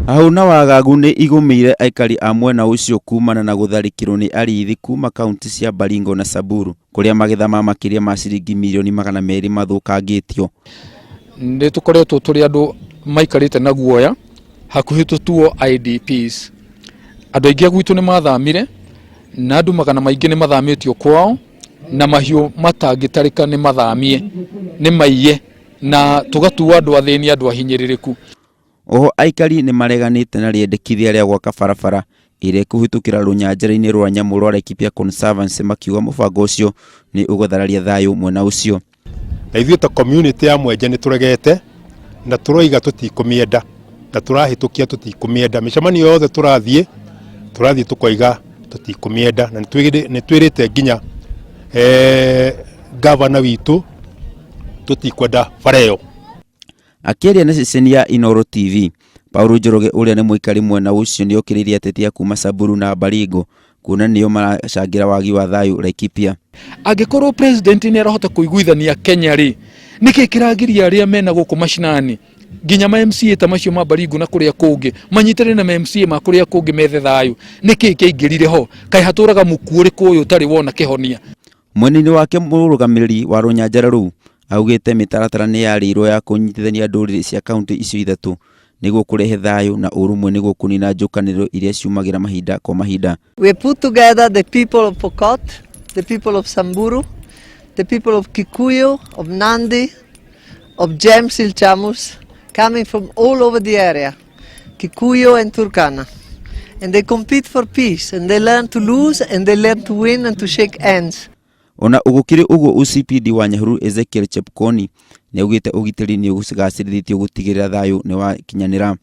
Hau na wagagu nĩ igũmĩire aikari a mwena ũcio kumana na gũtharĩkĩrwo nĩ arĩithi kuma kaunti cia Baringo na Samburu, kũrĩa magetha ma makĩria ma ciringi mirioni 200 mathũkangĩtio. Nĩ tũkoretwo tũrĩ andũ maikarĩte na guoya hakuhĩ tũtuo IDPs. Andũ aingĩ gwitũ nĩ mathamire na andũ magana maingĩ nĩ mathamĩtio kwao na mahiũ matangĩtarĩka nĩ mathamie nĩ maiye na tũgatuo andũ athĩni andũ ahinyĩrĩrĩku. Oho aikari nĩ mareganĩte na rĩendekithia rĩa gwaka barabara ĩrĩa kũhĩtũkĩra rũnyanjara-inĩ rwa nyamũ rwa Laikipia Conservancy, makiuga mũbango ũcio nĩ ũgũthararia thayũ mwena ũcio. Na ithuĩ ta community ya Mwenje nĩ tũregete na tũroiga tũtikũmĩenda na tũrahĩtũkia tũtikũmĩenda. Mĩcemanio yothe tũrathiĩ tũkoiga tũtikũmĩenda na nĩ twĩrĩte nginya gavana witũ tũtikwenda bara ĩyo. Akĩaria na ceceni ya Inooro TV, Paul Njoroge ũrĩa nĩ mũikari mwena ũcio nĩ okĩrĩirie ateti a kuma Samburu na Baringo kuona nĩo maracangĩra wagi wa thayũ Laikipia. Angĩkorwo president nĩ arahota kũiguithania Kenya rĩ, nĩkĩ kĩragiria arĩa mena gũkũ mashinani nginya ma MCA ta macio ma Baringo na kũrĩa kũngĩ manyitane na MCA ma kũrĩa kũngĩ methe thayũ? Nĩkĩ kĩaingĩrire ho? Kaĩ hatũraga mũkuũ ũrĩkũ ũyũ ũtarĩ wona kĩhonia? Mwena-inĩ wake mũrũgamĩrĩri wa rũnyanjara rũu augĩte mĩtaratara nĩ yarĩirwo ya kũnyitithania ndũrĩrĩ cia kaunti icio ithatũ nĩguo kũrehe thayũ na ũrũmwe nĩguo kũnina njũkanĩrĩro iria ciumagĩra mahinda kwa mahinda. We put together the people of Pokot, the people of Samburu, the people of Kikuyu, of Nandi, of Jem Silchamus, coming from all over the area, Kikuyu and Turkana. And they compete for peace, and they learn to lose, and they learn to win and to shake hands. Ona ũgũkĩrĩ ũguo UCPD wa Nyahururu Ezekiel Chepkoni nĩ augĩte ũgitĩri nĩ ũgacĩrithĩtio gũtigĩrĩra thayũ nĩ wakinyanĩra.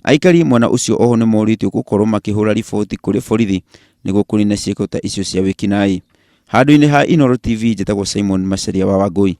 Aikari mwena ũcio oho nĩ moritio gũkorwo makĩhũra riboti kũrĩ borithi nĩguo kũnina ciĩko ta icio cia wĩkinaĩ. Handũ-inĩ ha Inooro TV, njĩtagwo Simon Macharia wa Wangũi.